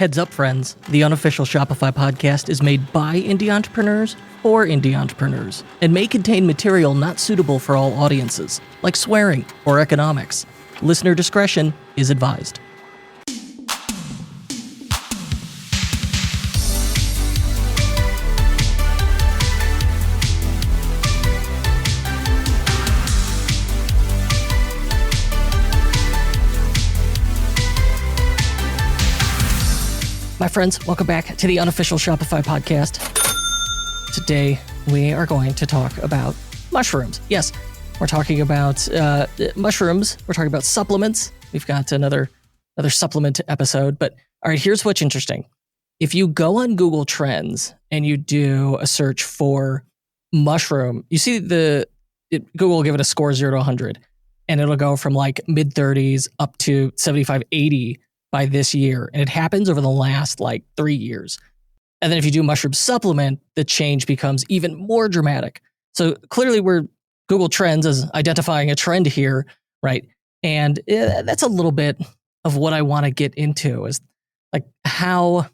Heads up, friends. The unofficial Shopify podcast is made by indie entrepreneurs for indie entrepreneurs and may contain material not suitable for all audiences, like swearing or economics. Listener discretion is advised. My friends, welcome back to the unofficial Shopify podcast. Today, we are going to talk about mushrooms. Yes, we're talking about mushrooms. We're talking about supplements. We've got another supplement episode. But all right, here's what's interesting. If you go on Google Trends and you do a search for mushroom, you see Google will give it a score 0 to 100. And it'll go from like mid 30s up to 75, 80 by this year. And it happens over the last like 3 years. And then if you do mushroom supplement, the change becomes even more dramatic. So clearly Google Trends is identifying a trend here, right? And that's a little bit of what I want to get into is like, how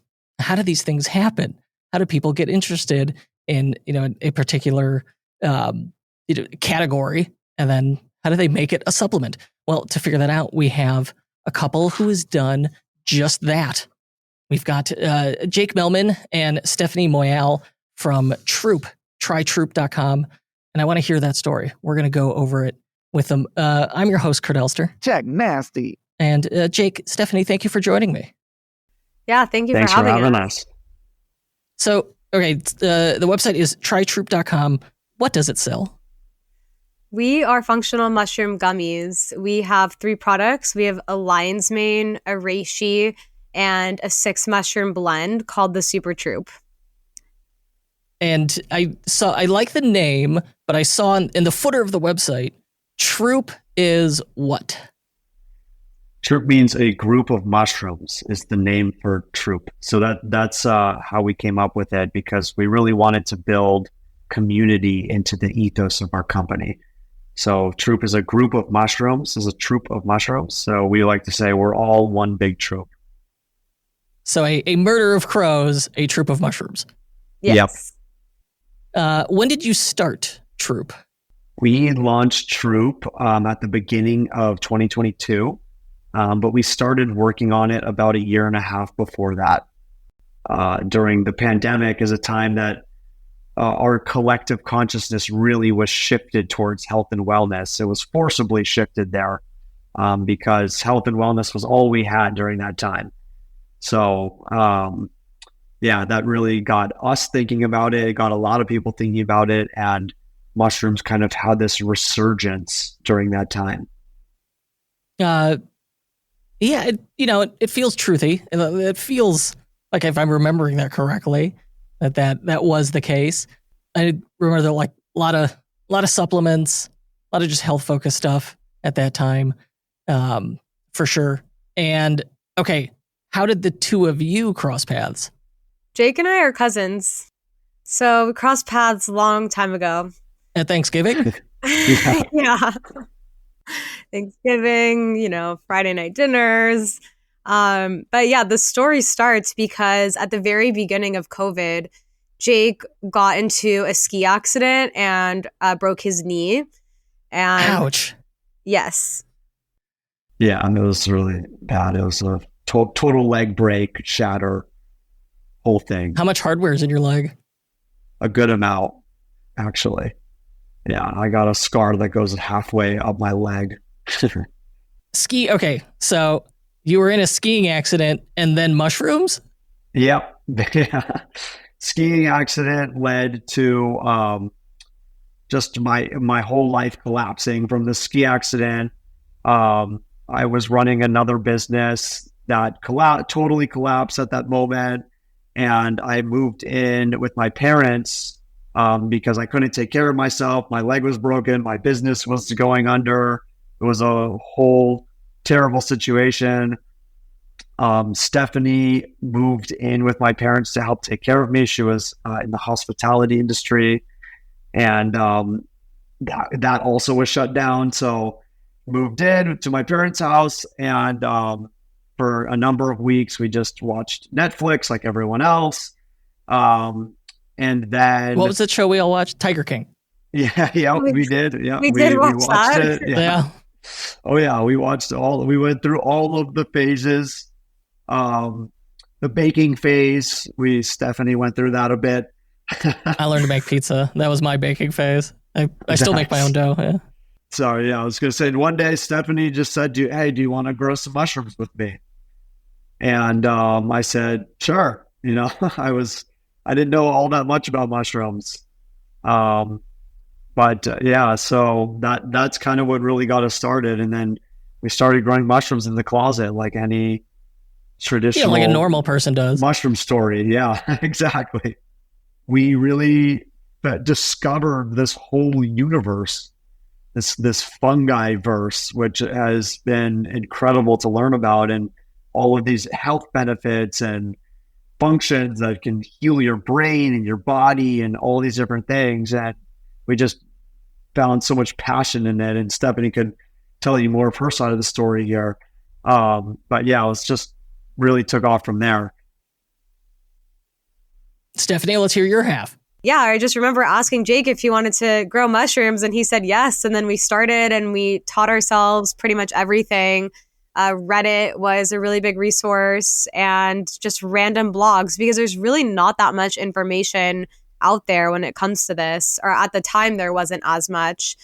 do these things happen? How do people get interested in, a particular, category? And then how do they make it a supplement? Well, to figure that out, we have a couple who has done just that. We've got Jake Mellman and Stephanie Moyal from Troop, trytroop.com. And I want to hear that story. We're going to go over it with them. I'm your host, Kurt Elster. Check nasty. And Jake, Stephanie, thank you for joining me. Yeah, thank you Thanks for having us. So, okay, the website is trytroop.com. What does it sell? We are functional mushroom gummies. We have 3 products. We have a lion's mane, a reishi, and a 6 mushroom blend called the Super Troop. And I like the name, but I saw in the footer of the website, Troop is what? Troop means a group of mushrooms is the name for Troop. So that's how we came up with it, because we really wanted to build community into the ethos of our company. So Troop is a group of mushrooms, is a troop of mushrooms. So we like to say we're all one big troop. So a murder of crows, a troop of mushrooms. Yes. Yep. When did you start Troop? We launched Troop at the beginning of 2022, but we started working on it about a year and a half before that. During the pandemic is a time that our collective consciousness really was shifted towards health and wellness. It was forcibly shifted there because health and wellness was all we had during that time. So, that really got us thinking about it. It got a lot of people thinking about it, and mushrooms kind of had this resurgence during that time. It feels truthy. It feels like, if I'm remembering that correctly, that was the case. I remember there were like a lot of supplements, a lot of just health focused stuff at that time, for sure. And okay, how did the two of you cross paths? Jake and I are cousins. So we crossed paths a long time ago. At Thanksgiving? Yeah. Thanksgiving, Friday night dinners. But yeah, the story starts because at the very beginning of COVID, Jake got into a ski accident and broke his knee. And ouch. Yes. Yeah, and it was really bad. It was a total leg break, shatter, whole thing. How much hardware is in your leg? A good amount, actually. Yeah, I got a scar that goes halfway up my leg. Okay, so you were in a skiing accident and then mushrooms? Yep. Skiing accident led to just my whole life collapsing from the ski accident. I was running another business that totally collapsed at that moment. And I moved in with my parents because I couldn't take care of myself. My leg was broken. My business was going under. It was a whole terrible situation. Stephanie moved in with my parents to help take care of me. She was in the hospitality industry, and that also was shut down. So moved in to my parents' house, and for a number of weeks. We just watched Netflix like everyone else. And then what was the show we all watched? Tiger King. Yeah, we did. Yeah, we did watch watched that. it. Yeah. Oh yeah, we went through all of the phases. The baking phase, Stephanie went through that a bit. I learned to make pizza. That was my baking phase. I still make my own dough. Yeah. So yeah, I was going to say, one day Stephanie just said to you, "Hey, do you want to grow some mushrooms with me?" And I said, "Sure." I didn't know all that much about mushrooms. But yeah, so that's kind of what really got us started. And then we started growing mushrooms in the closet like any traditional, like a normal person does. Mushroom story. Yeah, exactly. We really discovered this whole universe, this fungi verse, which has been incredible to learn about, and all of these health benefits and functions that can heal your brain and your body and all these different things. And we just found so much passion in it. And Stephanie could tell you more of her side of the story here. But yeah, it was just really took off from there. Stephanie, let's hear your half. Yeah, I just remember asking Jake if he wanted to grow mushrooms, and he said yes. And then we started and we taught ourselves pretty much everything. Reddit was a really big resource, and just random blogs, because there's really not that much information out there when it comes to this, or at the time there wasn't as much.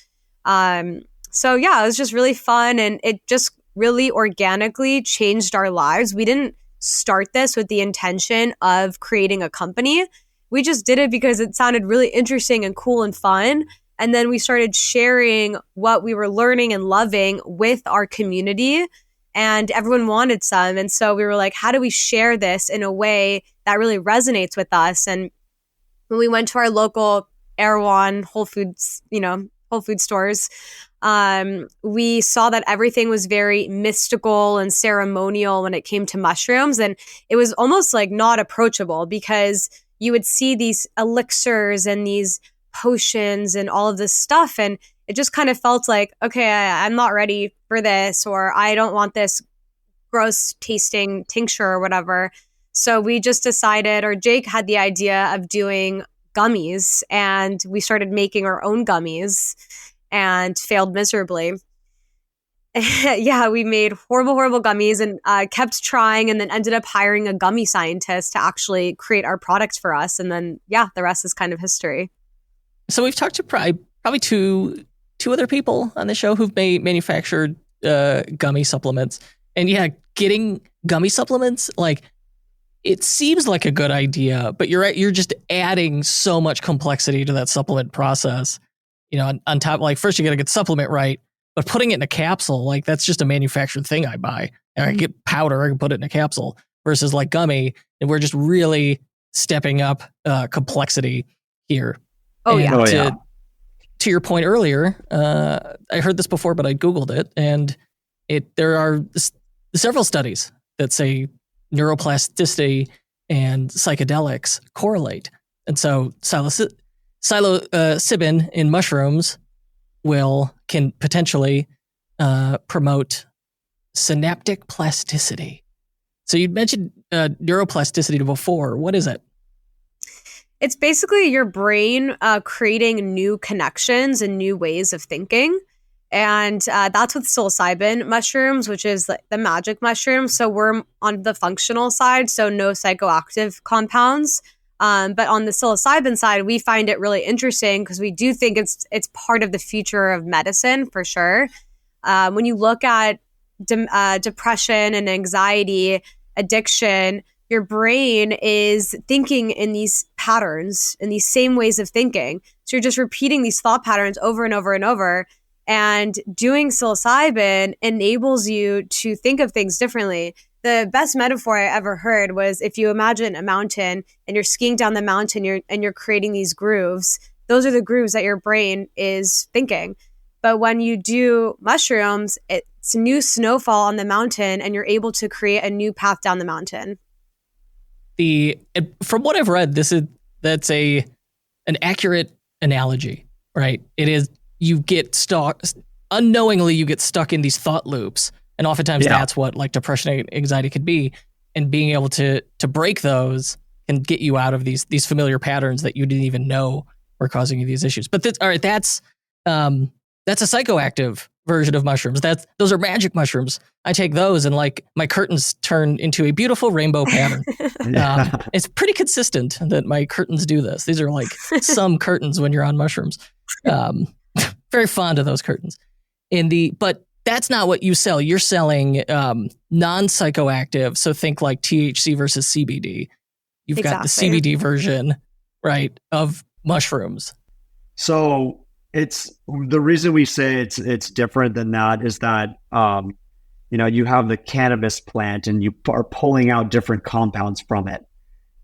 So yeah, it was just really fun, and it just really organically changed our lives. We didn't start this with the intention of creating a company. We just did it because it sounded really interesting and cool and fun. And then we started sharing what we were learning and loving with our community, and everyone wanted some. And so we were like, how do we share this in a way that really resonates with us? And when we went to our local Erewhon Whole Foods stores, we saw that everything was very mystical and ceremonial when it came to mushrooms. And it was almost like not approachable, because you would see these elixirs and these potions and all of this stuff. And it just kind of felt like, okay, I'm not ready for this, or I don't want this gross tasting tincture or whatever. So we just decided, or Jake had the idea of doing gummies, and we started making our own gummies and failed miserably. Yeah, we made horrible gummies, and kept trying, and then ended up hiring a gummy scientist to actually create our product for us. And then, yeah, the rest is kind of history. So we've talked to probably two other people on the show who've manufactured gummy supplements. And yeah, getting gummy supplements, like, it seems like a good idea, but you're right, you're just adding so much complexity to that supplement process. On top, like, first you got to get the supplement right, but putting it in a capsule, like, that's just a manufactured thing I buy. And I get powder, I can put it in a capsule, versus like gummy, and we're just really stepping up complexity here. Oh, yeah. To your point earlier, I heard this before, but I Googled it, and there are several studies that say neuroplasticity and psychedelics correlate. And so psilocybin in mushrooms can potentially promote synaptic plasticity. So you'd mentioned neuroplasticity before. What is it? It's basically your brain creating new connections and new ways of thinking. And that's with psilocybin mushrooms, which is the magic mushroom. So we're on the functional side, so no psychoactive compounds. But on the psilocybin side, we find it really interesting because we do think it's part of the future of medicine for sure. When you look at depression and anxiety, addiction, your brain is thinking in these patterns, in these same ways of thinking. So you're just repeating these thought patterns over and over and over. And doing psilocybin enables you to think of things differently. The best metaphor I ever heard was, if you imagine a mountain and you're skiing down the mountain, you're creating these grooves. Those are the grooves that your brain is thinking. But when you do mushrooms, it's new snowfall on the mountain, and you're able to create a new path down the mountain. From what I've read, that's an accurate analogy, right? It is. You get stuck unknowingly. You get stuck in these thought loops And oftentimes that's what like depression and anxiety could be. And being able to break those can get you out of these familiar patterns that you didn't even know were causing you these issues. But that's a psychoactive version of mushrooms. Those are magic mushrooms. I take those and like my curtains turn into a beautiful rainbow pattern. It's pretty consistent that my curtains do this. These are like some curtains when you're on mushrooms. Very fond of those curtains. But that's not what you sell. You're selling non-psychoactive. So think like THC versus CBD. You've got the CBD version, right, of mushrooms. So it's the reason we say it's different than that is that you have the cannabis plant and you are pulling out different compounds from it.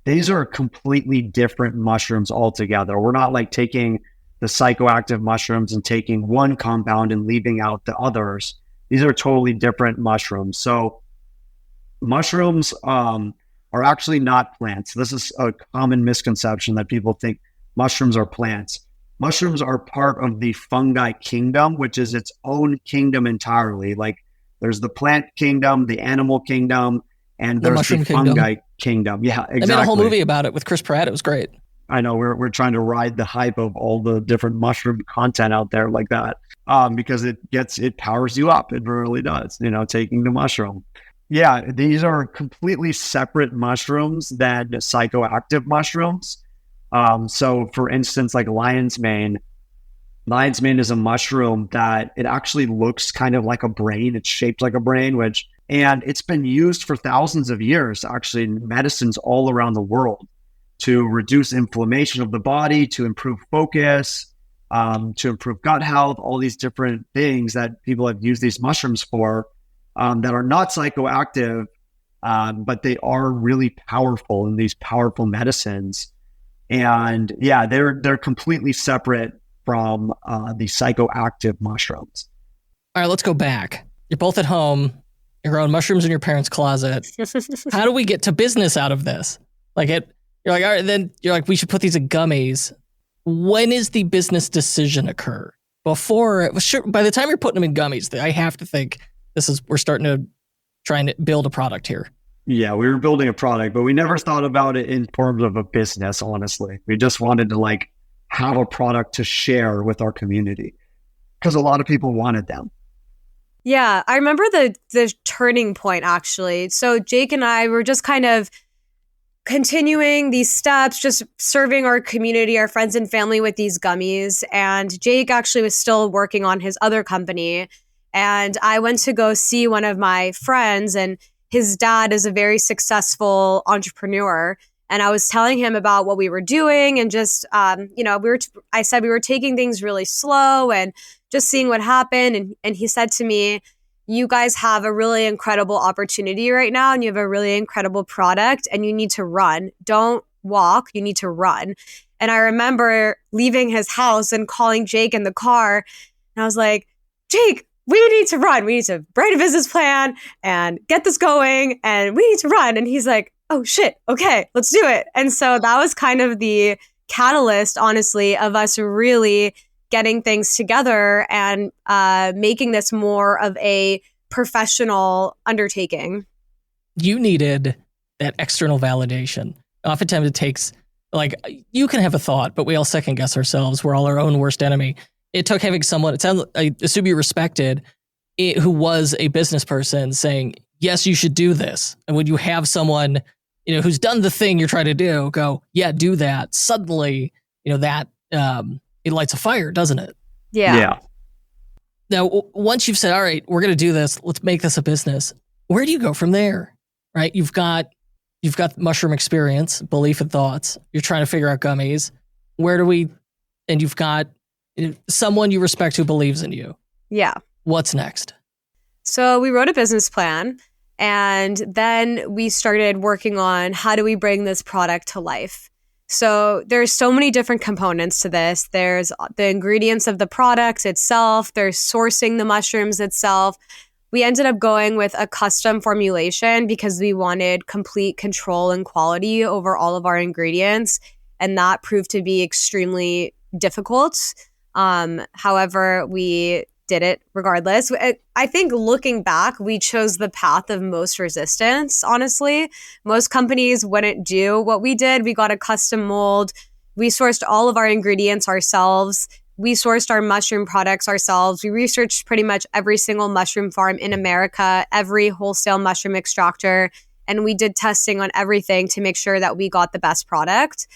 These are completely different mushrooms altogether. We're not like taking the psychoactive mushrooms and taking one compound and leaving out the others. These are totally different mushrooms. So mushrooms are actually not plants. This is a common misconception that people think mushrooms are plants. Mushrooms are part of the fungi kingdom, which is its own kingdom entirely. Like there's the plant kingdom, the animal kingdom, and there's the fungi kingdom. Yeah, exactly. They made a whole movie about it with Chris Pratt. It was great. I know we're trying to ride the hype of all the different mushroom content out there like that, because it powers you up. It really does, taking the mushroom. Yeah, these are completely separate mushrooms than psychoactive mushrooms. So for instance, like lion's mane is a mushroom that it actually looks kind of like a brain. It's shaped like a brain, and it's been used for thousands of years, actually, in medicines all around the world to reduce inflammation of the body, to improve focus, to improve gut health, all these different things that people have used these mushrooms for, that are not psychoactive, but they are really powerful in these powerful medicines. And yeah, they're completely separate from the psychoactive mushrooms. All right, let's go back. You're both at home. You're growing mushrooms in your parents' closet. How do we get to business out of this? You're like, all right, then you're like, we should put these in gummies. When is the business decision occur? By the time you're putting them in gummies, I have to think we're starting to try and build a product here. Yeah, we were building a product, but we never thought about it in terms of a business, honestly. We just wanted to have a product to share with our community because a lot of people wanted them. Yeah, I remember the turning point, actually. So Jake and I were just kind of continuing these steps, just serving our community, our friends and family with these gummies. And Jake actually was still working on his other company. And I went to go see one of my friends, and his dad is a very successful entrepreneur. And I was telling him about what we were doing and just, I said we were taking things really slow and just seeing what happened. And he said to me, you guys have a really incredible opportunity right now, and you have a really incredible product, and you need to run. Don't walk, you need to run. And I remember leaving his house and calling Jake in the car. And I was like, Jake, we need to run. We need to write a business plan and get this going, and we need to run. And he's like, oh shit, okay, let's do it. And so that was kind of the catalyst, honestly, of us really getting things together and making this more of a professional undertaking. You needed that external validation. Oftentimes it takes, you can have a thought, but we all second guess ourselves. We're all our own worst enemy. It took having someone, I assume you respected, who was a business person saying, yes, you should do this. And when you have someone, who's done the thing you're trying to do, go, yeah, do that. Suddenly, that it lights a fire, doesn't it? Yeah. Now, once you've said, all right, we're going to do this, let's make this a business. Where do you go from there? Right? You've got mushroom experience, belief and thoughts. You're trying to figure out gummies. And you've got someone you respect who believes in you. Yeah. What's next? So we wrote a business plan, and then we started working on how do we bring this product to life. So there's so many different components to this. There's the ingredients of the product itself. There's sourcing the mushrooms itself. We ended up going with a custom formulation because we wanted complete control and quality over all of our ingredients. And that proved to be extremely difficult. However, we did it regardless. I think looking back, we chose the path of most resistance, honestly. Most companies wouldn't do what we did. We got a custom mold. We sourced all of our ingredients ourselves. We sourced our mushroom products ourselves. We researched pretty much every single mushroom farm in America, every wholesale mushroom extractor, and we did testing on everything to make sure that we got the best product.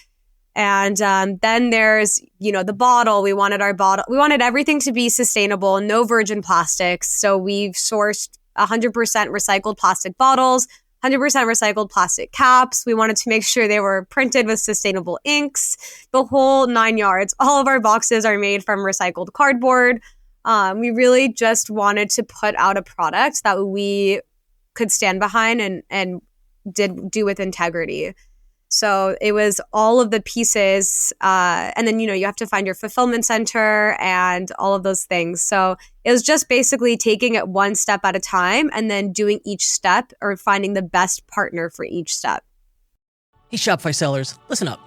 And then there's, the bottle. We wanted our bottle. We wanted everything to be sustainable, no virgin plastics. So we've sourced 100% recycled plastic bottles, 100% recycled plastic caps. We wanted to make sure they were printed with sustainable inks, the whole 9 yards. All of our boxes are made from recycled cardboard. We really just wanted to put out a product that we could stand behind and do with integrity. So it was all of the pieces. And then, you have to find your fulfillment center and all of those things. So it was just basically taking it one step at a time and then doing each step or finding the best partner for each step. Hey, Shopify sellers, listen up.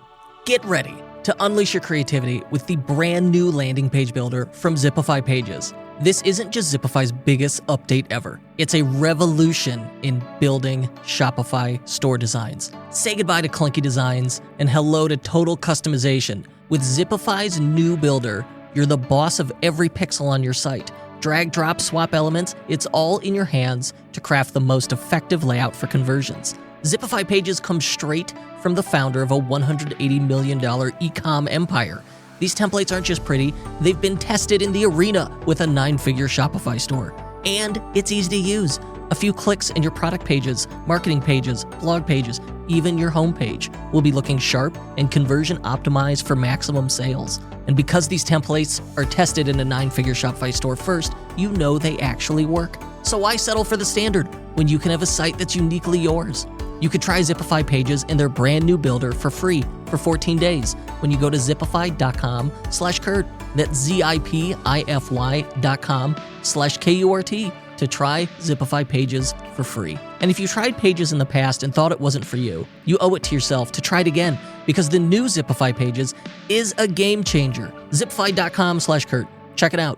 Get ready to unleash your creativity with the brand new landing page builder from Zipify Pages. This isn't just Zipify's biggest update ever. It's a revolution in building Shopify store designs. Say goodbye to clunky designs and hello to total customization. With Zipify's new builder, you're the boss of every pixel on your site. Drag, drop, swap elements, it's all in your hands to craft the most effective layout for conversions. Zipify Pages come straight from the founder of a $180 million e-com empire. These templates aren't just pretty, they've been tested in the arena with a 9-figure Shopify store. And it's easy to use. A few clicks and your product pages, marketing pages, blog pages, even your homepage will be looking sharp and conversion optimized for maximum sales. And because these templates are tested in a 9-figure Shopify store first, you know they actually work. So why settle for the standard when you can have a site that's uniquely yours? You could try Zipify Pages in their brand new builder for free for 14 days when you go to zipify.com/Kurt. That's zipify.com/KURT to try Zipify Pages for free. And if you tried Pages in the past and thought it wasn't for you, you owe it to yourself to try it again because the new Zipify Pages is a game changer. Zipify.com/Kurt. Check it out.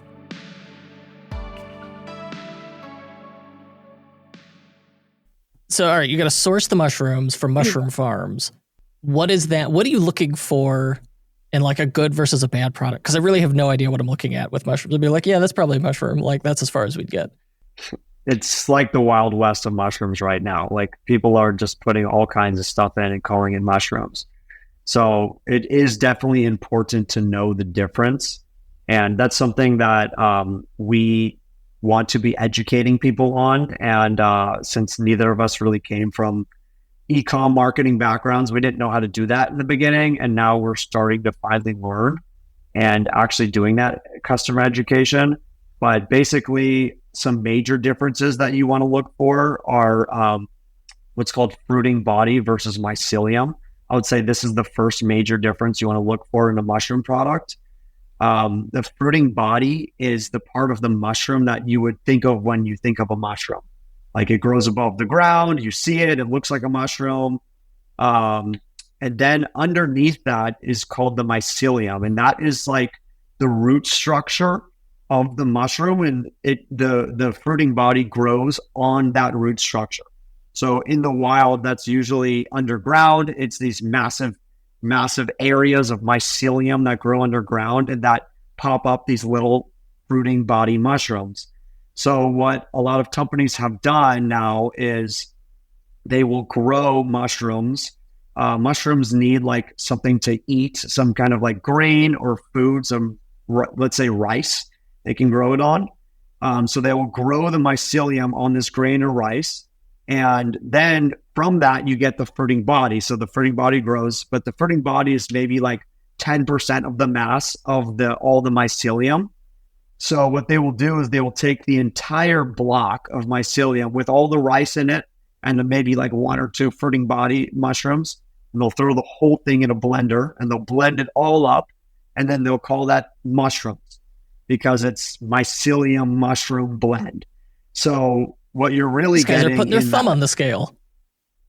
So, all right, you got to source the mushrooms from mushroom farms. What is that? What are you looking for in like a good versus a bad product? Because I really have no idea what I'm looking at with mushrooms. I'd be like, yeah, that's probably a mushroom. Like, that's as far as we'd get. It's like the Wild West of mushrooms right now. Like, people are just putting all kinds of stuff in and calling it mushrooms. So it is definitely important to know the difference. And that's something that we want to be educating people on. And since neither of us really came from e-com marketing backgrounds, we didn't know how to do that in the beginning. And now we're starting to finally learn and actually doing that customer education. But basically, some major differences that you want to look for are what's called fruiting body versus mycelium. I would say this is the first major difference you want to look for in a mushroom product. The fruiting body is the part of the mushroom that you would think of when you think of a mushroom. Like, it grows above the ground, you see it, it looks like a mushroom. And then underneath that is called the mycelium. And that is like the root structure of the mushroom. And the fruiting body grows on that root structure. So in the wild, that's usually underground. It's these massive areas of mycelium that grow underground and that pop up these little fruiting body mushrooms. So what a lot of companies have done now is they will grow mushrooms. Mushrooms need like something to eat, some kind of like grain or food, let's say rice they can grow it on. So they will grow the mycelium on this grain or rice. And then from that, you get the fruiting body. So the fruiting body grows, but the fruiting body is maybe like 10% of the mass of all the mycelium. So what they will do is they will take the entire block of mycelium with all the rice in it and then maybe like 1 or 2 fruiting body mushrooms, and they'll throw the whole thing in a blender and they'll blend it all up. And then they'll call that mushrooms because it's mycelium mushroom blend. So what you're really getting, these guys are putting their thumb on the scale.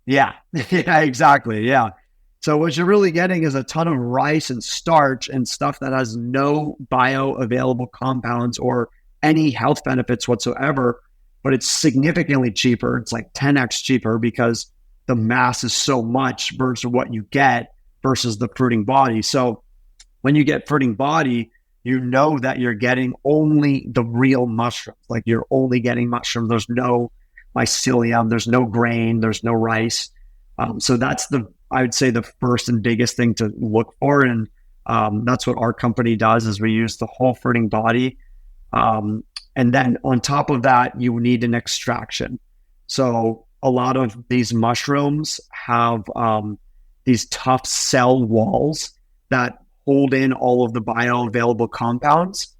Yeah, exactly. Yeah. So what you're really getting is a ton of rice and starch and stuff that has no bioavailable compounds or any health benefits whatsoever, but it's significantly cheaper. It's like 10x cheaper because the mass is so much versus what you get versus the fruiting body. So when you get fruiting body, you know that you're getting only the real mushrooms. Like you're only getting mushroom. There's no mycelium, there's no grain, there's no rice. So that's I would say the first and biggest thing to look for. And that's what our company does is we use the whole fruiting body. And then on top of that, you need an extraction. So a lot of these mushrooms have these tough cell walls that hold in all of the bioavailable compounds.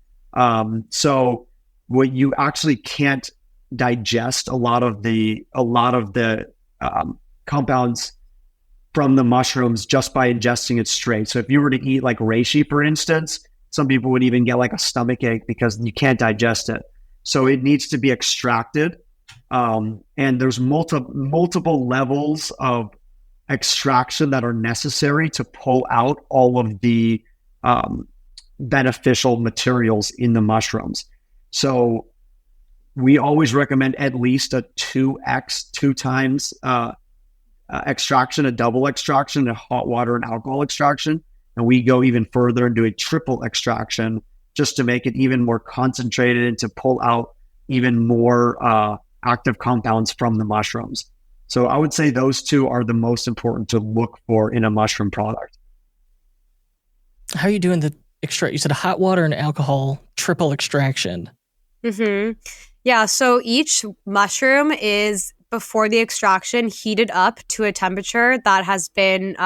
So what you actually can't digest a lot of the compounds from the mushrooms just by ingesting it straight. So if you were to eat like reishi, for instance, some people would even get like a stomach ache because you can't digest it. So it needs to be extracted. And there's multiple levels of extraction that are necessary to pull out all of the beneficial materials in the mushrooms. So we always recommend at least a 2x, 2 times extraction, a double extraction, a hot water and alcohol extraction. And we go even further and do a triple extraction just to make it even more concentrated and to pull out even more active compounds from the mushrooms. So I would say those two are the most important to look for in a mushroom product. How are you doing the extract? You said a hot water and alcohol triple extraction. Mm-hmm. Yeah. So each mushroom is, before the extraction, heated up to a temperature that has been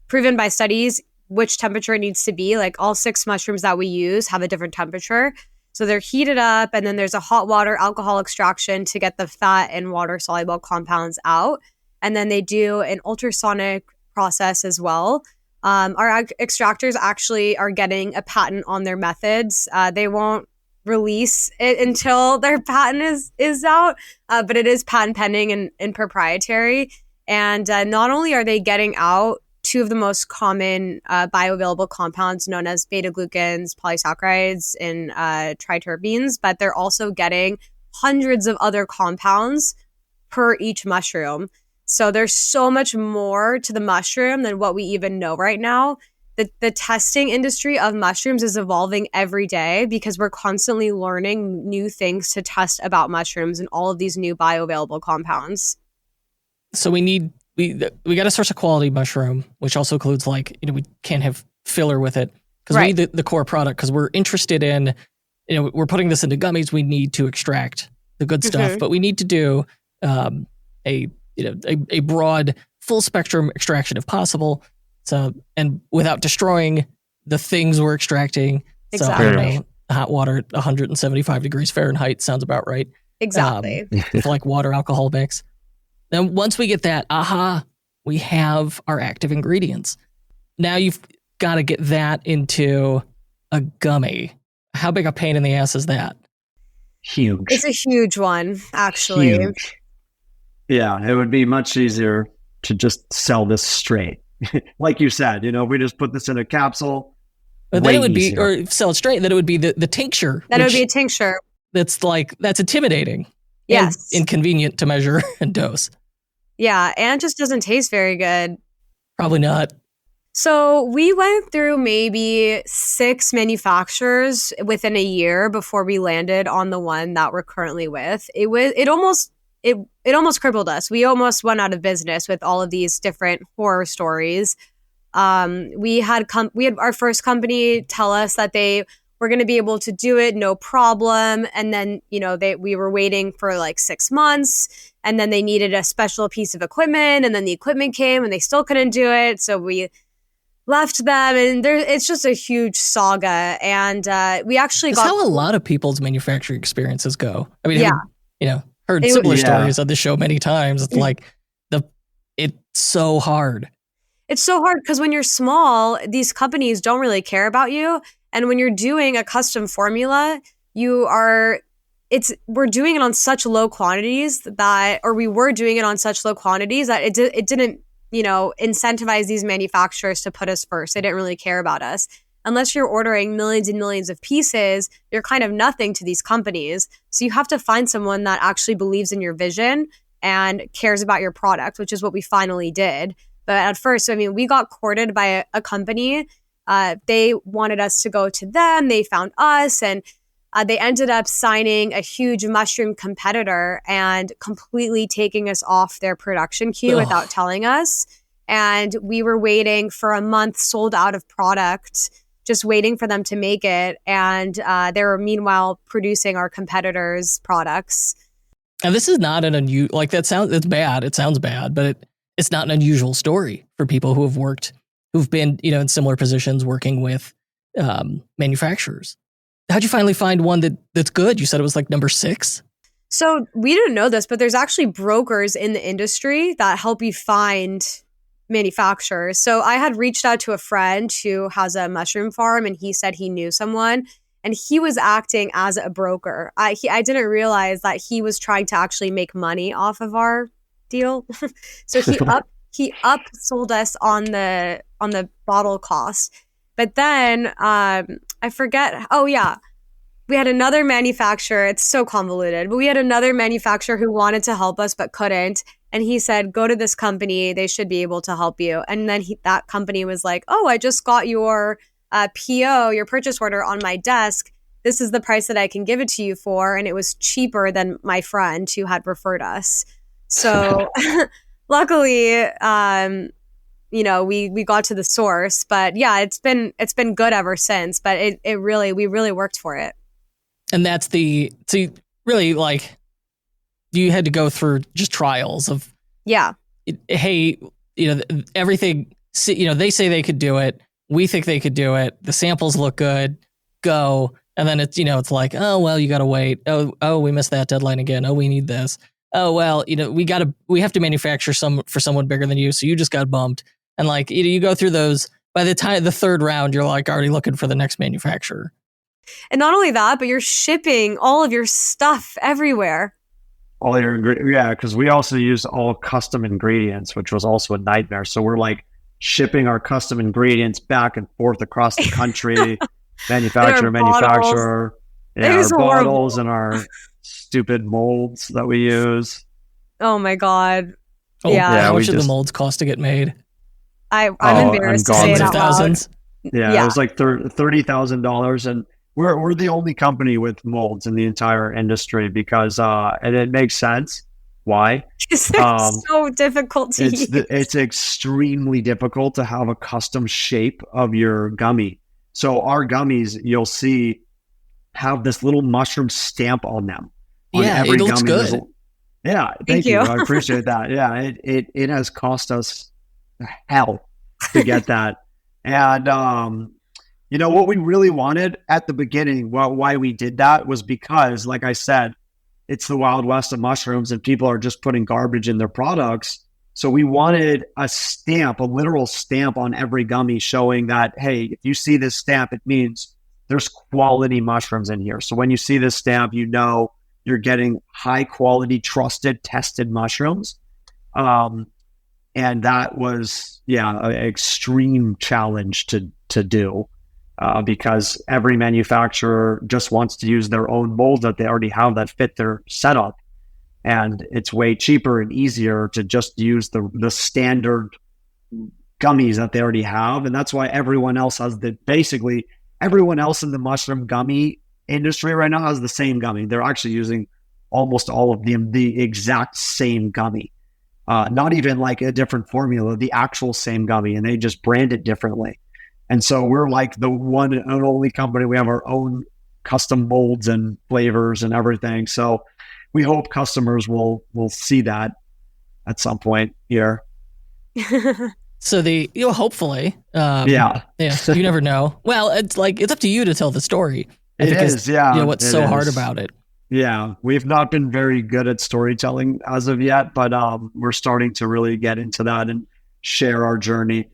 proven by studies which temperature it needs to be. Like all 6 mushrooms that we use have a different temperature. So they're heated up, and then there's a hot water alcohol extraction to get the fat and water soluble compounds out. And then they do an ultrasonic process as well. Our extractors actually are getting a patent on their methods. They won't release it until their patent is out, but it is patent pending and proprietary. And not only are they getting out 2 of the most common bioavailable compounds known as beta-glucans, polysaccharides, and triterpenes, but they're also getting hundreds of other compounds per each mushroom. So there's so much more to the mushroom than what we even know right now. The testing industry of mushrooms is evolving every day because we're constantly learning new things to test about mushrooms and all of these new bioavailable compounds. So we got to source a quality mushroom, which also includes we can't have filler with it because we need the core product because we're interested in, we're putting this into gummies. We need to extract the good stuff, but we need to do a broad full spectrum extraction if possible. So, and without destroying the things we're extracting. Exactly. So, I don't know, hot water at 175 degrees Fahrenheit sounds about right. Exactly. With like water alcohol mix. Then once we get that, we have our active ingredients. Now you've got to get that into a gummy. How big a pain in the ass is that? Huge. It's a huge one, actually. Huge. Yeah, it would be much easier to just sell this straight. Like you said, we just put this in a capsule. But then it would be, or sell it straight, then it would be the tincture. Then it would be a tincture. That's intimidating. Yes. And inconvenient to measure and dose. Yeah, and just doesn't taste very good. Probably not. So we went through maybe 6 manufacturers within a year before we landed on the one that we're currently with. It almost crippled us. We almost went out of business with all of these different horror stories. We had our first company tell us that they were going to be able to do it, no problem. And then, we were waiting for like 6 months, and then they needed a special piece of equipment, and then the equipment came and they still couldn't do it. So we left them, and it's just a huge saga. And we actually That's how a lot of people's manufacturing experiences go. I mean, yeah. Heard similar stories on the show many times. It's like it's so hard. It's so hard because when you're small, these companies don't really care about you. And when you're doing a custom formula, we're doing it on such low quantities that it didn't, incentivize these manufacturers to put us first. They didn't really care about us. unless you're ordering millions and millions of pieces, you're kind of nothing to these companies. So you have to find someone that actually believes in your vision and cares about your product, which is what we finally did. But at first, I mean, we got courted by a company. They wanted us to go to them. They found us, and they ended up signing a huge mushroom competitor and completely taking us off their production queue without telling us. And we were waiting for a month, sold out of product, just waiting for them to make it. And they were meanwhile producing our competitors' products. And this is not an unusual, like it's bad. It sounds bad, but it's not an unusual story for people who've been, in similar positions working with manufacturers. How'd you finally find one that's good? You said it was like number 6. So we didn't know this, but there's actually brokers in the industry that help you find manufacturers. So I had reached out to a friend who has a mushroom farm, and he said he knew someone, and he was acting as a broker. I didn't realize that he was trying to actually make money off of our deal. So he upsold us on the bottle cost. But then I forget. Oh yeah, we had another manufacturer. It's so convoluted, but we had another manufacturer who wanted to help us but couldn't. And he said, go to this company. They should be able to help you. And then that company was like, oh, I just got your PO, your purchase order on my desk. This is the price that I can give it to you for. And it was cheaper than my friend who had referred us. So luckily, we got to the source. But yeah, it's been good ever since. But we really worked for it. And that's really like, you had to go through just trials of, hey, everything, they say they could do it. We think they could do it. The samples look good. Go. And then it's, it's like, oh, well, you got to wait. Oh, we missed that deadline again. Oh, we need this. Oh, well, we have to manufacture for someone bigger than you. So you just got bumped. And like, you go through those. By the time the third round, you're like already looking for the next manufacturer. And not only that, but you're shipping all of your stuff everywhere. All your ingredients, because we also use all custom ingredients, which was also a nightmare. So we're like shipping our custom ingredients back and forth across the country, manufacturer. Yeah, our bottles and our stupid molds that we use. Oh my God. Oh, yeah. How much did the molds cost to get made? I'm embarrassed to say it out loud. Yeah, it was like $30,000, and we're the only company with molds in the entire industry because and it makes sense. Why? Because they're so difficult to use. It's extremely difficult to have a custom shape of your gummy. So our gummies, you'll see, have this little mushroom stamp on them. On every it looks gummy. good. Yeah, thank you. I appreciate that. Yeah, it has cost us hell to get that. And what we really wanted at the beginning, why we did that was because, like I said, it's the Wild West of mushrooms and people are just putting garbage in their products. So we wanted a literal stamp on every gummy showing that, hey, if you see this stamp, it means there's quality mushrooms in here. So when you see this stamp, you're getting high quality, trusted, tested mushrooms. And that was, an extreme challenge to do. Because every manufacturer just wants to use their own molds that they already have that fit their setup. And it's way cheaper and easier to just use the standard gummies that they already have. And that's why everyone else everyone else in the mushroom gummy industry right now has the same gummy. They're actually using almost all of them, the exact same gummy. Not even like a different formula, the actual same gummy, and they just brand it differently. And so we're like the one and only company. We have our own custom molds and flavors and everything. So we hope customers will see that at some point here. So hopefully, you never know. Well, it's up to you to tell the story. What's so hard about it? Yeah, we've not been very good at storytelling as of yet, but we're starting to really get into that and share our journey.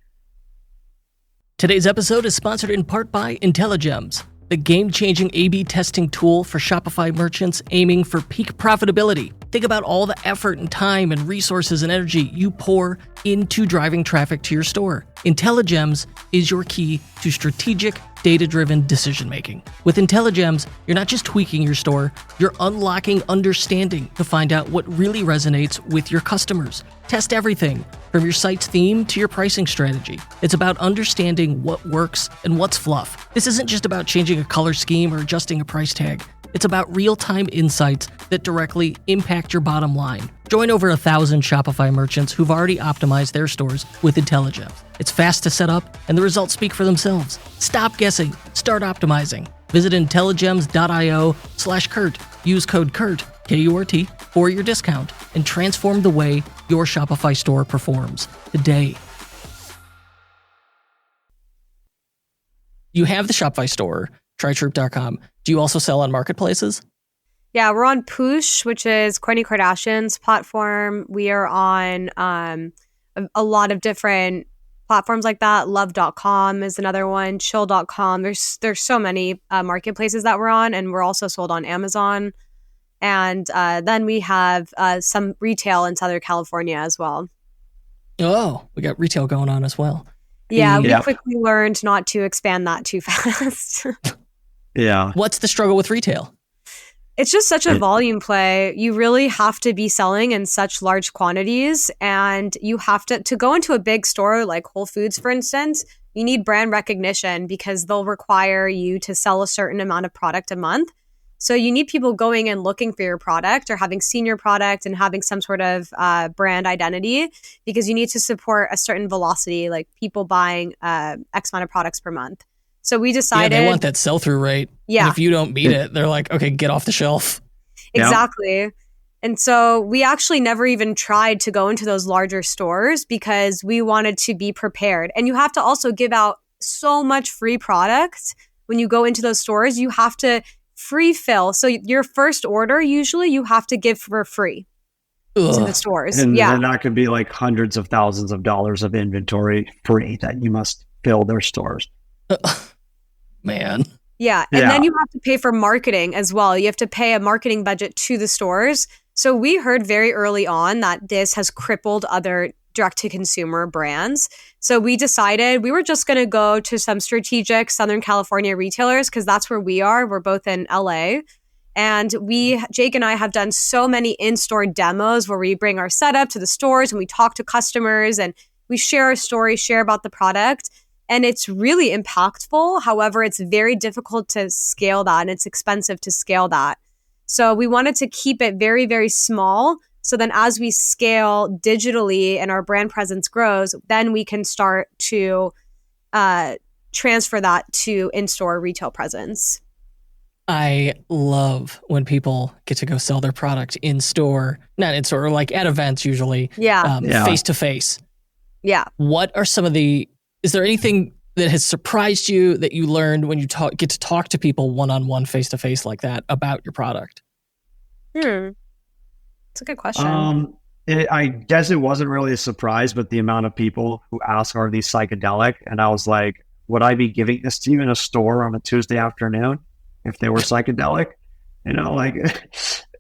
Today's episode is sponsored in part by IntelliGems, the game-changing A/B testing tool for Shopify merchants aiming for peak profitability. Think about all the effort and time and resources and energy you pour into driving traffic to your store. IntelliGems is your key to strategic, data-driven decision-making. With IntelliGems, you're not just tweaking your store, you're unlocking understanding to find out what really resonates with your customers. Test everything, from your site's theme to your pricing strategy. It's about understanding what works and what's fluff. This isn't just about changing a color scheme or adjusting a price tag. It's about real-time insights that directly impact your bottom line. Join over 1,000 Shopify merchants who've already optimized their stores with IntelliGems. It's fast to set up, and the results speak for themselves. Stop guessing. Start optimizing. Visit intelligems.io/Kurt. Use code KURT, K-U-R-T, for your discount, and transform the way your Shopify store performs today. You have the Shopify store, trytroop.com. Do you also sell on marketplaces? Yeah, we're on Poosh, which is Kourtney Kardashian's platform. We are on a lot of different platforms like that. Love.com is another one. Chill.com. There's so many marketplaces that we're on, and we're also sold on Amazon. And then we have some retail in Southern California as well. Oh, we got retail going on as well. Yeah, we quickly learned not to expand that too fast. Yeah. What's the struggle with retail? It's just such a volume play. You really have to be selling in such large quantities, and you have to go into a big store like Whole Foods, for instance. You need brand recognition because they'll require you to sell a certain amount of product a month. So you need people going and looking for your product or having seen your product and having some sort of brand identity, because you need to support a certain velocity, like people buying X amount of products per month. So we decided... Yeah, they want that sell-through rate. Yeah. And if you don't meet it, they're like, okay, get off the shelf. Exactly. Yeah. And so we actually never even tried to go into those larger stores because we wanted to be prepared. And you have to also give out so much free product when you go into those stores. You have to free fill. So your first order, usually you have to give for free to the stores. And that could be like hundreds of thousands of dollars of inventory free that you must fill their stores. Man. Yeah. And then you have to pay for marketing as well. You have to pay a marketing budget to the stores. So we heard very early on that this has crippled other direct-to-consumer brands. So we decided we were just going to go to some strategic Southern California retailers because that's where we are. We're both in LA. And Jake and I have done so many in-store demos where we bring our setup to the stores and we talk to customers and we share our story, share about the product. And it's really impactful. However, it's very difficult to scale that and it's expensive to scale that. So we wanted to keep it very, very small. So then as we scale digitally and our brand presence grows, then we can start to transfer that to in-store retail presence. I love when people get to go sell their product in-store, not in-store, like at events usually, face-to-face. Yeah. What are some of is there anything that has surprised you that you learned when you get to talk to people one-on-one, face-to-face like that about your product? That's a good question. I guess it wasn't really a surprise, but the amount of people who ask, are these psychedelic? And I was like, would I be giving this to you in a store on a Tuesday afternoon if they were psychedelic?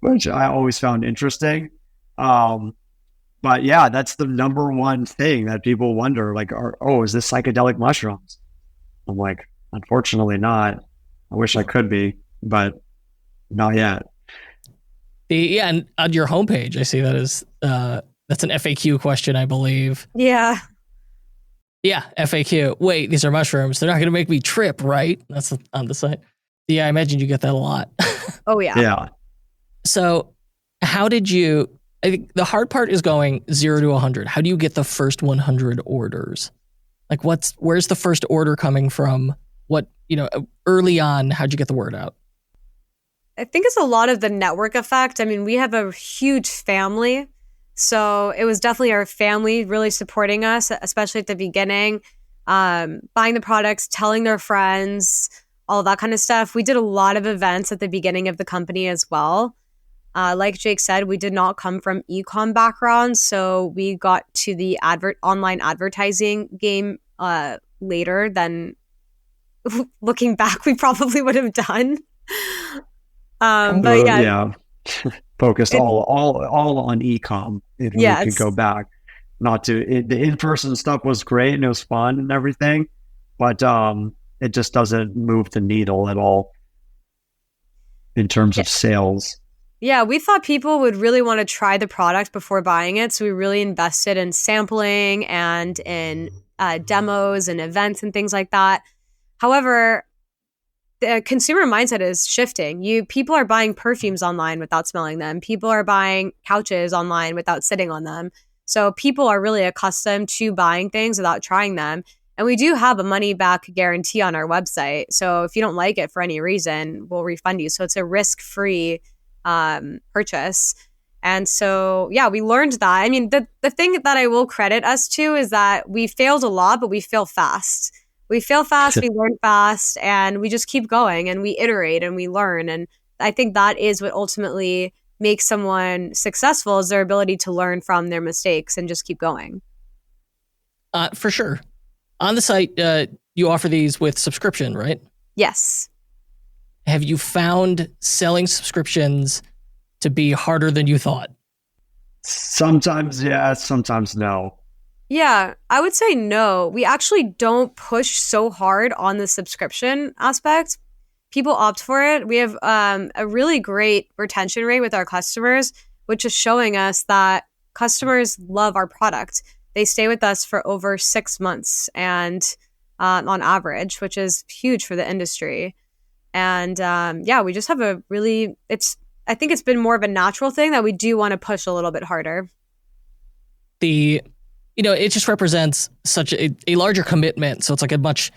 Which I always found interesting. But yeah, that's the number one thing that people wonder, is this psychedelic mushrooms? I'm like, unfortunately not. I wish I could be, but not yet. And on your homepage, I see that is that's an FAQ question, I believe. Yeah. Yeah, FAQ. Wait, these are mushrooms. They're not going to make me trip, right? That's on the site. Yeah, I imagine you get that a lot. Oh, yeah. Yeah. So how did you... I think the hard part is going 0 to 100. How do you get the first 100 orders? Like where's the first order coming from? Early on, how'd you get the word out? I think it's a lot of the network effect. I mean, we have a huge family. So it was definitely our family really supporting us, especially at the beginning, buying the products, telling their friends, all that kind of stuff. We did a lot of events at the beginning of the company as well. Like Jake said, we did not come from e-com background, so we got to the online advertising game later than looking back we probably would have done. But focused all on e-com if we could go back. the in-person stuff was great and it was fun and everything, but it just doesn't move the needle at all in terms of sales. Yeah, we thought people would really want to try the product before buying it. So we really invested in sampling and in demos and events and things like that. However, the consumer mindset is shifting. People are buying perfumes online without smelling them. People are buying couches online without sitting on them. So people are really accustomed to buying things without trying them. And we do have a money back guarantee on our website. So if you don't like it for any reason, we'll refund you. So it's a risk-free purchase. And so, yeah, we learned that. I mean, the thing that I will credit us to is that we failed a lot, but we fail fast. We fail fast, we learn fast, and we just keep going and we iterate and we learn. And I think that is what ultimately makes someone successful, is their ability to learn from their mistakes and just keep going. For sure. On the site, you offer these with subscription, right? Yes. Have you found selling subscriptions to be harder than you thought? Sometimes yes, sometimes no. Yeah, I would say no. We actually don't push so hard on the subscription aspect. People opt for it. We have a really great retention rate with our customers, which is showing us that customers love our product. They stay with us for over 6 months and on average, which is huge for the industry. And yeah, we just have I think it's been more of a natural thing that we do want to push a little bit harder. It just represents such a larger commitment. So it's like a much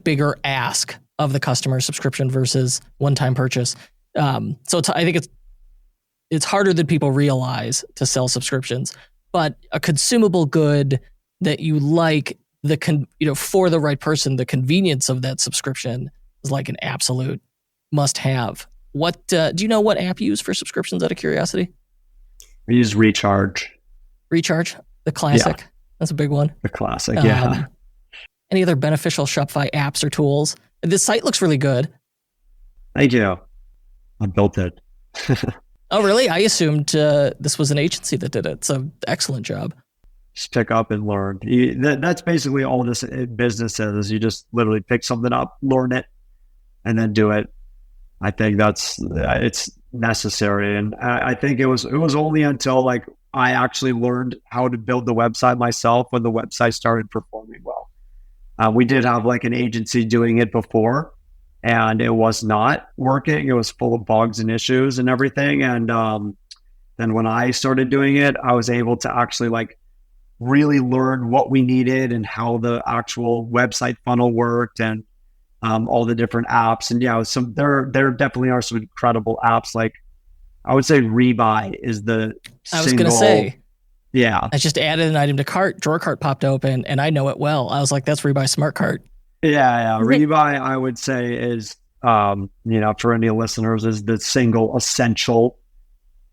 bigger ask of the customer subscription versus one-time purchase. So I think it's harder than people realize to sell subscriptions, but a consumable good that you like for the right person, the convenience of that subscription is like an absolute must-have. What do you know what app you use for subscriptions out of curiosity? We use Recharge. Recharge? The classic. Yeah. That's a big one. The classic, yeah. Any other beneficial Shopify apps or tools? This site looks really good. Thank you. I built it. Oh, really? I assumed this was an agency that did it. So excellent job. Just pick up and learn. That's basically all this business is. You just literally pick something up, learn it, and then do it. I think it's necessary. And I think it was only until like I actually learned how to build the website myself when the website started performing well. We did have like an agency doing it before, and it was not working. It was full of bugs and issues and everything. And then when I started doing it, I was able to actually like really learn what we needed and how the actual website funnel worked and all the different apps. And yeah, there definitely are some incredible apps. Like I would say Rebuy is I was going to say, yeah. I just added an item to cart, drawer cart popped open, and I know it well. I was like, that's Rebuy Smart Cart. Yeah. Rebuy, I would say is, for any listeners, is the single essential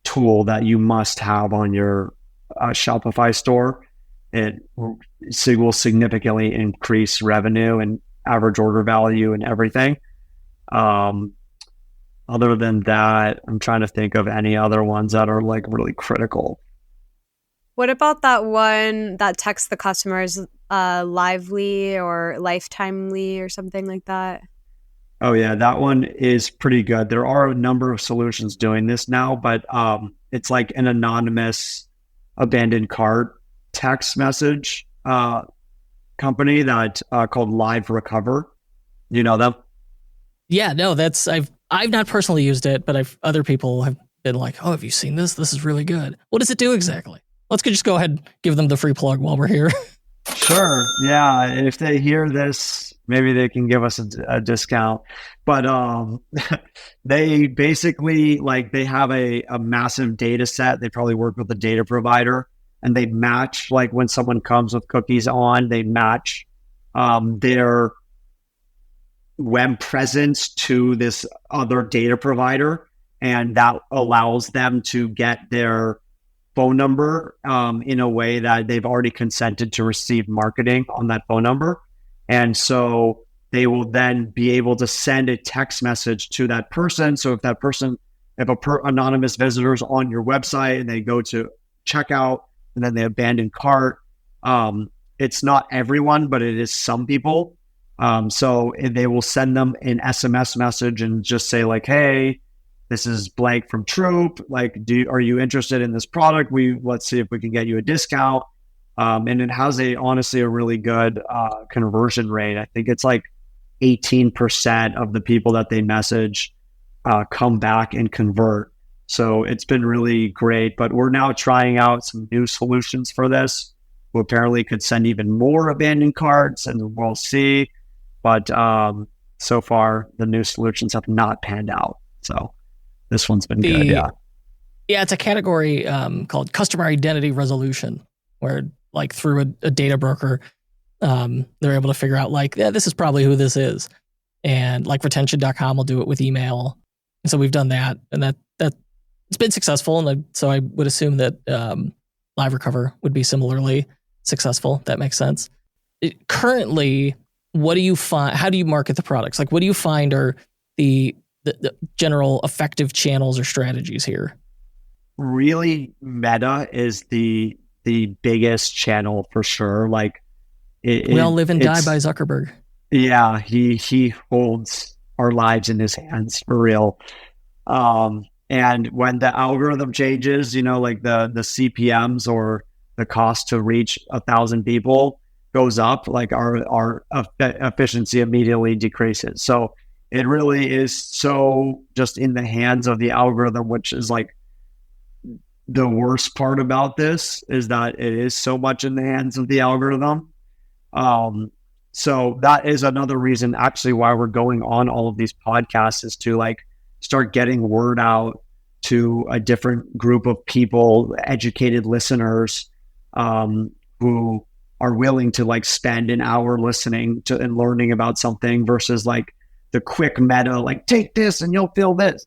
tool that you must have on your Shopify store. It will significantly increase revenue and average order value and everything. Other than that, I'm trying to think of any other ones that are like really critical. What about that one that texts the customers Lively or Lifetimely or something like that? Oh yeah, that one is pretty good. There are a number of solutions doing this now, but it's like an anonymous abandoned cart text message company that called Live Recover. You know them? Yeah, no, I've not personally used it, but other people have been like, oh, have you seen this? This is really good. What does it do exactly? Let's just go ahead and give them the free plug while we're here. Sure. Yeah. If they hear this, maybe they can give us a discount. But they basically they have a massive data set. They probably work with a data provider, and they match, like when someone comes with cookies on, they match their web presence to this other data provider, and that allows them to get their phone number in a way that they've already consented to receive marketing on that phone number. And so they will then be able to send a text message to that person. So if anonymous visitors on your website and they go to checkout, and then the abandoned cart. It's not everyone, but it is some people. So they will send them an SMS message and just say like, hey, this is blank from Troop. Like, are you interested in this product? Let's see if we can get you a discount. And it has honestly a really good conversion rate. I think it's like 18% of the people that they message come back and convert. So it's been really great, but we're now trying out some new solutions for this. We apparently could send even more abandoned carts, and we'll see. But so far, the new solutions have not panned out. So this one's been good, yeah. Yeah, it's a category called customer identity resolution, where like through a data broker, they're able to figure out like, yeah, this is probably who this is. And like retention.com will do it with email. And so we've done that, and that it's been successful. And so I would assume that Live Recover would be similarly successful. That makes sense. Currently, what do you find? How do you market the products? Like, what do you find are the general effective channels or strategies here? Really, Meta is the biggest channel for sure. Like, we all live and die by Zuckerberg. Yeah, he holds our lives in his hands for real. And when the algorithm changes, like the CPMs or the cost to reach 1,000 people goes up, like our efficiency immediately decreases. So it really is so just in the hands of the algorithm, which is like the worst part about this, is that it is so much in the hands of the algorithm. So that is another reason actually why we're going on all of these podcasts, is to like start getting word out to a different group of people, educated listeners, who are willing to like spend an hour listening to and learning about something versus like the quick meta, like take this and you'll feel this,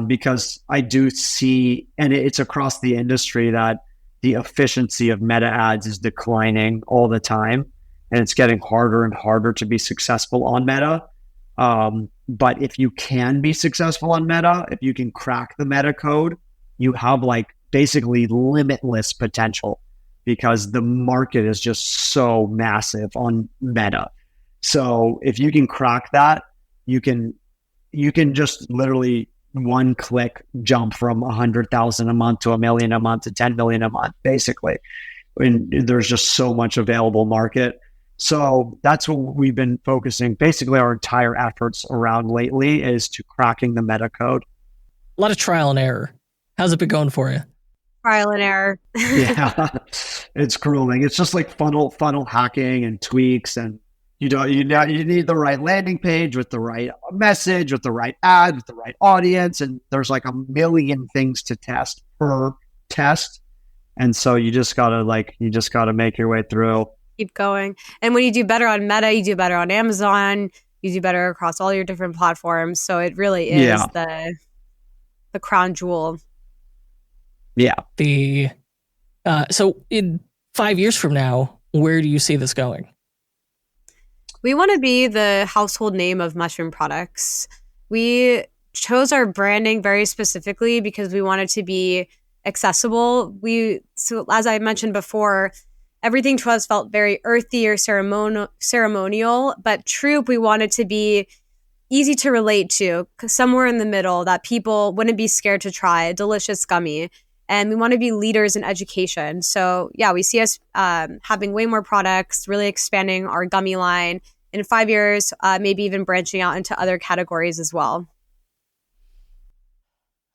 because I do see, and it's across the industry, that the efficiency of meta ads is declining all the time, and it's getting harder and harder to be successful on meta. But if you can be successful on meta, if you can crack the meta code, you have like basically limitless potential, because the market is just so massive on meta. So if you can crack that, you can just literally one click jump from 100,000 a month to 1 million a month to 10 million a month, basically. And there's just so much available market. So that's what we've been focusing basically our entire efforts around lately, is to cracking the meta code. A lot of trial and error. How's it been going for you? Trial and error. Yeah, it's grueling. It's just like funnel hacking and tweaks, and you need the right landing page with the right message, with the right ad, with the right audience, and there's like a million things to test per test, and so you just gotta make your way through. Keep going. And when you do better on Meta, you do better on Amazon, you do better across all your different platforms. So it really is the crown jewel. Yeah. So in 5 years from now, where do you see this going? We want to be the household name of mushroom products. We chose our branding very specifically because we wanted to be accessible. So as I mentioned before, everything to us felt very earthy or ceremonial, but Troop, we wanted to be easy to relate to, somewhere in the middle that people wouldn't be scared to try, a delicious gummy. And we want to be leaders in education. So yeah, we see us having way more products, really expanding our gummy line in 5 years, maybe even branching out into other categories as well.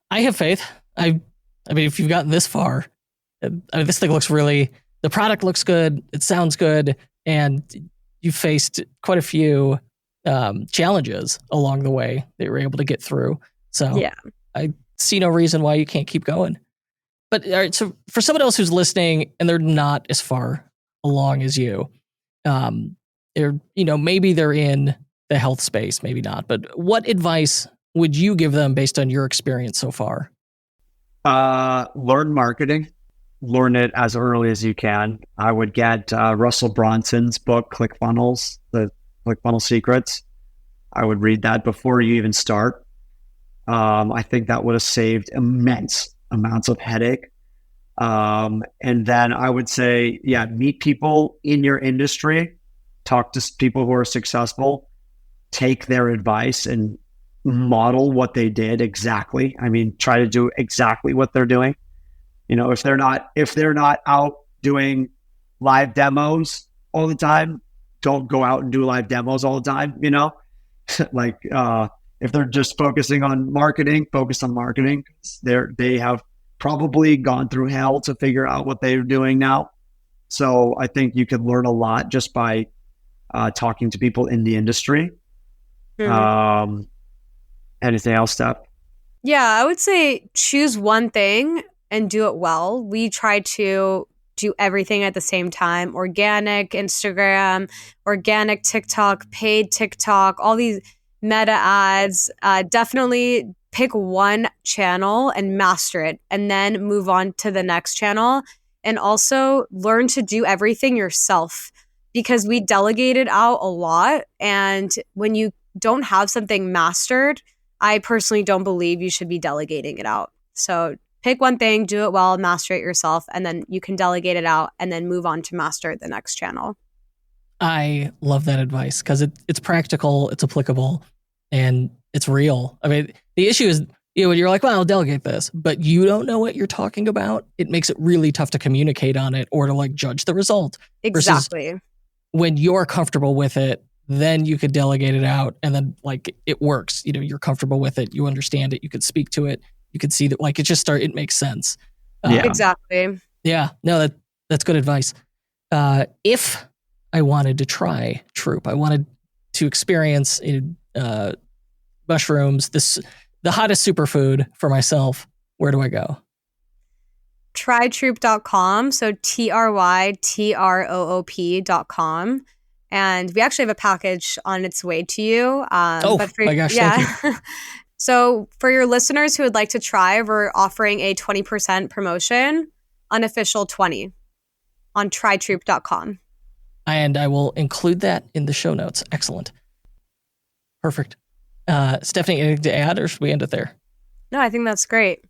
I have faith. I mean, if you've gotten this far, this thing looks really, the product looks good, it sounds good, and you faced quite a few challenges along the way that you were able to get through. So yeah, I see no reason why you can't keep going. But all right, so for someone else who's listening and they're not as far along as you, maybe they're in the health space, maybe not. But what advice would you give them based on your experience so far? Learn marketing. Learn it as early as you can. I would get Russell Bronson's book, ClickFunnels, the ClickFunnels Secrets. I would read that before you even start. I think that would have saved immense amounts of headache. And then I would say, yeah, meet people in your industry, talk to people who are successful, take their advice and model what they did exactly. I mean, try to do exactly what they're doing. You know, if they're not out doing live demos all the time, don't go out and do live demos all the time, you know? Like if they're just focusing on marketing, focus on marketing. They have probably gone through hell to figure out what they're doing now. So I think you could learn a lot just by talking to people in the industry. Mm-hmm. Anything else, Steph? Yeah, I would say choose one thing and do it well. We try to do everything at the same time. Organic Instagram, organic TikTok, paid TikTok, all these meta ads. Definitely pick one channel and master it and then move on to the next channel. And also learn to do everything yourself because we delegated out a lot. And when you don't have something mastered, I personally don't believe you should be delegating it out. So pick one thing, do it well, master it yourself, and then you can delegate it out and then move on to master the next channel. I love that advice because it's practical, it's applicable, and it's real. I mean, the issue is, you know, when you're like, well, I'll delegate this, but you don't know what you're talking about, it makes it really tough to communicate on it or to like judge the result. Exactly. Versus when you're comfortable with it, then you could delegate it out and then like it works. You know, you're comfortable with it, you understand it, you could speak to it, you could see that like it makes sense. Yeah. Exactly. Yeah, no, that's good advice. If I wanted to try Troop, I wanted to experience mushrooms, the hottest superfood for myself, where do I go? Trytroop.com. So TRYTROOP.com. And we actually have a package on its way to you. But for, my gosh, yeah. thank you. So for your listeners who would like to try, we're offering a 20% promotion, unofficial 20 on trytroop.com. And I will include that in the show notes. Excellent. Perfect. Stephanie, anything to add or should we end it there? No, I think that's great.